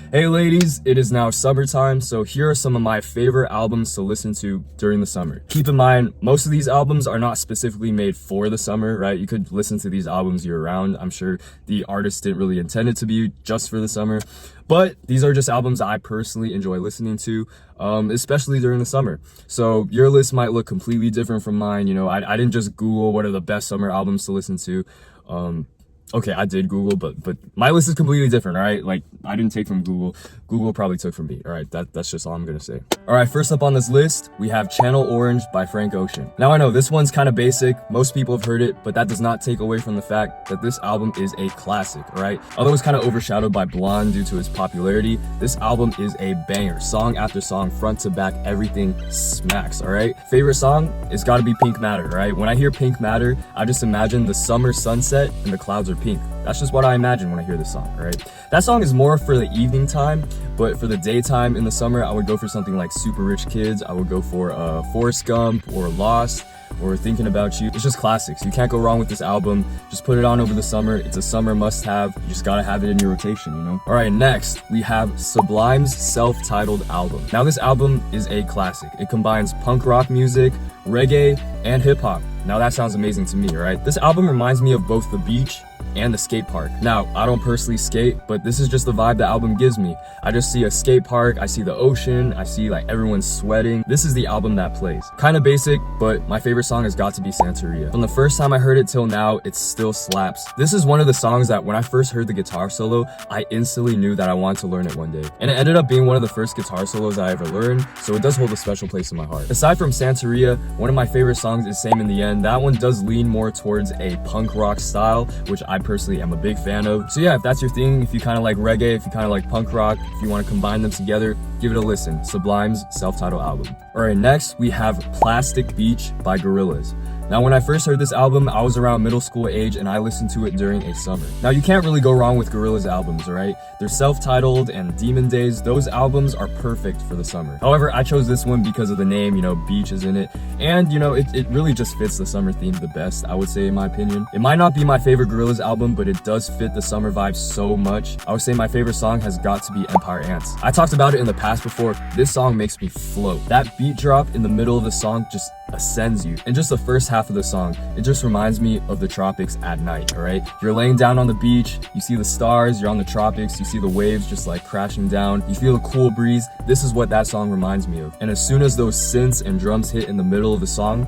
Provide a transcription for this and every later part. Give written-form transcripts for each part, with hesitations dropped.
Hey ladies, it is now summertime, so here are some of my favorite albums to listen to during the summer. Keep in mind, most of these albums are not specifically made for the summer, right? You could listen to these albums year-round. I'm sure the artist didn't really intend it to be just for the summer, but these are just albums I personally enjoy listening to, especially during the summer. So your list might look completely different from mine. You know, I didn't just Google what are the best summer albums to listen to. Okay, I did Google, but my list is completely different, all right? Like, I didn't take from Google. Google probably took from me, all right? That's just all I'm gonna say. All right, first up on this list, we have Channel Orange by Frank Ocean. Now, I know this one's kind of basic. Most people have heard it, but that does not take away from the fact that this album is a classic, all right? Although it's kind of overshadowed by Blonde due to its popularity, this album is a banger. Song after song, front to back, everything smacks, all right? Favorite song? It's gotta be Pink Matter, right? When I hear Pink Matter, I just imagine the summer sunset and the clouds are pink. That's just what I imagine when I hear this song, right? That song is more for the evening time, but for the daytime in the summer, I would go for something like Super Rich Kids. I would go for Forrest Gump or Lost or Thinking About You. It's just classics. You can't go wrong with this album. Just put it on over the summer. It's a summer must-have. You just gotta have it in your rotation, you know? All right, next, we have Sublime's self-titled album. Now, this album is a classic. It combines punk rock music, reggae, and hip-hop. Now, that sounds amazing to me, right? This album reminds me of both the beach and the skate park. Now, I don't personally skate, but this is just the vibe the album gives me. I just see a skate park, I see the ocean, I see like everyone sweating. This is the album that plays. Kind of basic, but my favorite song has got to be Santeria. From the first time I heard it till now, it still slaps. This is one of the songs that when I first heard the guitar solo, I instantly knew that I wanted to learn it one day. And it ended up being one of the first guitar solos I ever learned, so it does hold a special place in my heart. Aside from Santeria, one of my favorite songs is Same in the End. That one does lean more towards a punk rock style, which I personally am a big fan of. So yeah, if that's your thing, if you kind of like reggae, if you kind of like punk rock, if you want to combine them together, give it a listen. Sublime's self-titled album. All right, next we have Plastic Beach by Gorillaz. Now, when I first heard this album, I was around middle school age and I listened to it during a summer. Now, you can't really go wrong with Gorillaz albums, all right? They're self-titled and Demon Days. Those albums are perfect for the summer. However, I chose this one because of the name, you know, beach is in it. And, you know, it really just fits the summer theme the best, I would say, in my opinion. It might not be my favorite Gorillaz album, but it does fit the summer vibe so much. I would say my favorite song has got to be Empire Ants. I talked about it in the past before. This song makes me float. That beat drop in the middle of the song just ascends you. And just the first half of the song, it just reminds me of the tropics at night, all right? You're laying down on the beach, you see the stars, you're on the tropics, you see the waves just like crashing down, you feel a cool breeze. This is what that song reminds me of. And as soon as those synths and drums hit in the middle of the song,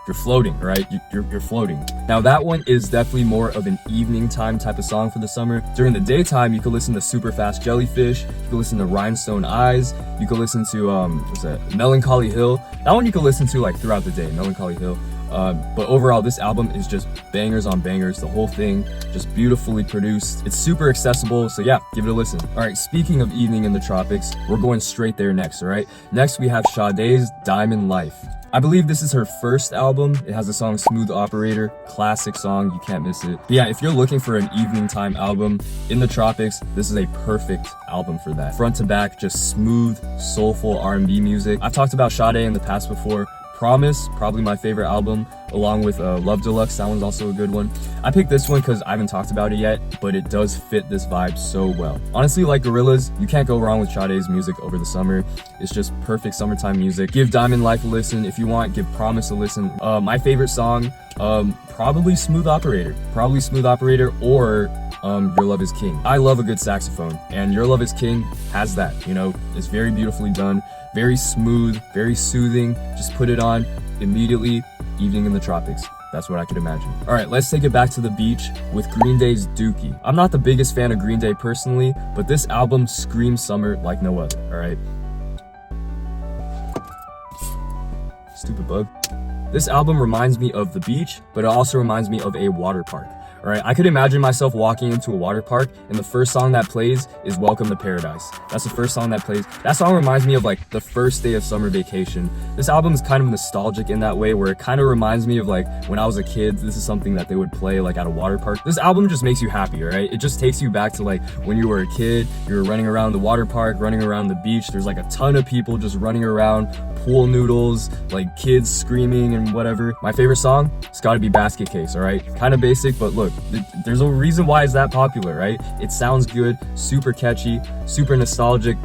you're floating, right? You're floating. Now, that one is definitely more of an evening time type of song for the summer. During the daytime, you could listen to Super Fast Jellyfish, you could listen to Rhinestone Eyes, you could listen to, what's that? Melancholy Hill. That one you could listen to like throughout the day, Melancholy Hill. But overall, this album is just bangers on bangers. The whole thing just beautifully produced. It's super accessible, so yeah, give it a listen. All right, speaking of evening in the tropics, we're going straight there next, all right? Next, we have Sade's Diamond Life. I believe this is her first album. It has the song Smooth Operator, classic song, you can't miss it. But yeah, if you're looking for an evening time album in the tropics, this is a perfect album for that. Front to back, just smooth, soulful R&B music. I've talked about Sade in the past before. Promise, probably my favorite album, along with Love Deluxe. That one's also a good one. I picked this one because I haven't talked about it yet, but it does fit this vibe so well. Honestly, like Gorillaz, you can't go wrong with Sade's music over the summer. It's just perfect summertime music. Give Diamond Life a listen. If you want, give Promise a listen. My favorite song, probably Smooth Operator. Probably Smooth Operator or Your Love Is King. I love a good saxophone, and Your Love Is King has that, you know? It's very beautifully done. Very smooth, very soothing. Just put it on immediately, evening in the tropics. That's what I could imagine. All right, let's take it back to the beach with Green Day's Dookie. I'm not the biggest fan of Green Day personally, but this album screams summer like no other, all right? Stupid bug. This album reminds me of the beach, but it also reminds me of a water park. All right, I could imagine myself walking into a water park and the first song that plays is Welcome to Paradise. That's the first song that plays. That song reminds me of like the first day of summer vacation. This album is kind of nostalgic in that way where it kind of reminds me of like when I was a kid, this is something that they would play like at a water park. This album just makes you happy, right? It just takes you back to like when you were a kid, you were running around the water park, running around the beach. There's like a ton of people just running around, pool noodles, like kids screaming and whatever. My favorite song, it's gotta be Basket Case, all right? Kind of basic, but look, there's a reason why it's that popular, right? It sounds good, super catchy, super nostalgic.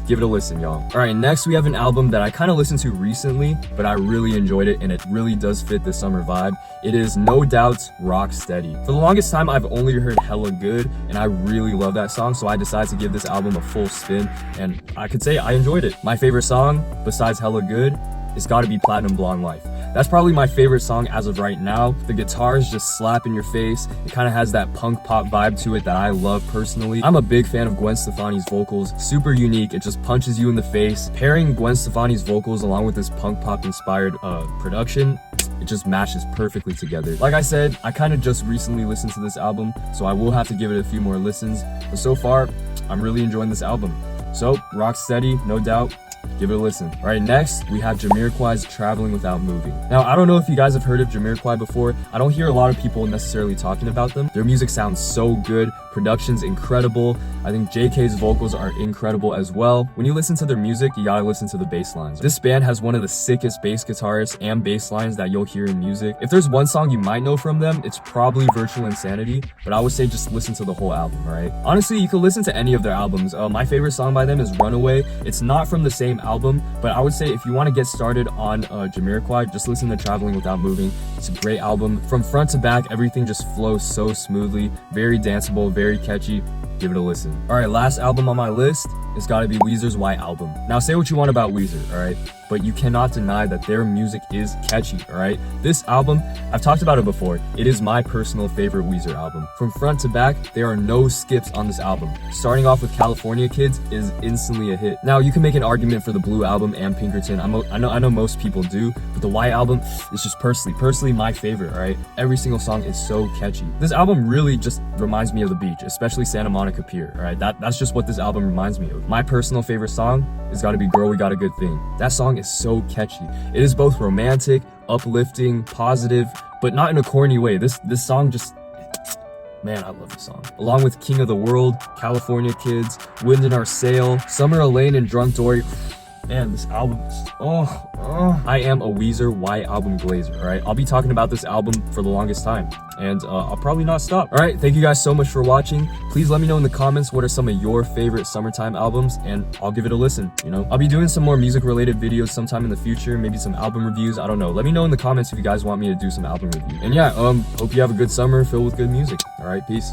Give it a listen, y'all. All right, next we have an album that I kind of listened to recently, but I really enjoyed it and it really does fit the summer vibe. It is No Doubt's Rock Steady. For the longest time, I've only heard Hella Good and I really love that song, so I decided to give this album a full spin and I could say I enjoyed it. My favorite song, besides Hella Good, it's gotta be Platinum Blonde Life. That's probably my favorite song as of right now. The guitars just slap in your face. It kind of has that punk pop vibe to it that I love personally. I'm a big fan of Gwen Stefani's vocals. Super unique, it just punches you in the face. Pairing Gwen Stefani's vocals along with this punk pop inspired production, it just matches perfectly together. Like I said, I kind of just recently listened to this album, so I will have to give it a few more listens. But so far, I'm really enjoying this album. So, Rock Steady, No Doubt. Give it a listen. All right, next we have Jirqua's Traveling Without Moving. Now, I don't know if you guys have heard of Jirqua before. I don't hear a lot of people necessarily talking about them. Their music sounds so good. Production's incredible. I think JK's vocals are incredible as well. When you listen to their music, you gotta listen to the bass lines. This band has one of the sickest bass guitarists and bass lines that you'll hear in music. If there's one song you might know from them, it's probably Virtual Insanity, but I would say just listen to the whole album, right? Honestly, you could listen to any of their albums. My favorite song by them is Runaway. It's not from the same album, but I would say if you want to get started on Jirqua, just listen to Traveling Without Moving. It's a great album. From front to back, everything just flows so smoothly. Very danceable, very catchy. Give it a listen. All right, last album on my list has got to be Weezer's White Album. Now, say what you want about Weezer, all right? But you cannot deny that their music is catchy, all right? This album, I've talked about it before. It is my personal favorite Weezer album. From front to back, there are no skips on this album. Starting off with California Kids is instantly a hit. Now, you can make an argument for the Blue Album and Pinkerton. I know most people do, but the White Album is just personally my favorite, all right? Every single song is so catchy. This album really just reminds me of the beach, especially Santa Monica Pier, all right? That's just what this album reminds me of. My personal favorite song has got to be Girl We Got a Good Thing. That song is so catchy. It is both romantic, uplifting, positive, but not in a corny way. This song just, man, I love this song. Along with King of the World, California Kids, Wind in Our Sail, Summer Elaine and Drunk Dory. Man, this album is, I am a Weezer White Album glazer, all right? I'll be talking about this album for the longest time, and I'll probably not stop. All right, thank you guys so much for watching. Please let me know in the comments what are some of your favorite summertime albums, and I'll give it a listen, you know? I'll be doing some more music-related videos sometime in the future, maybe some album reviews, I don't know. Let me know in the comments if you guys want me to do some album review. And yeah, hope you have a good summer filled with good music. All right, peace.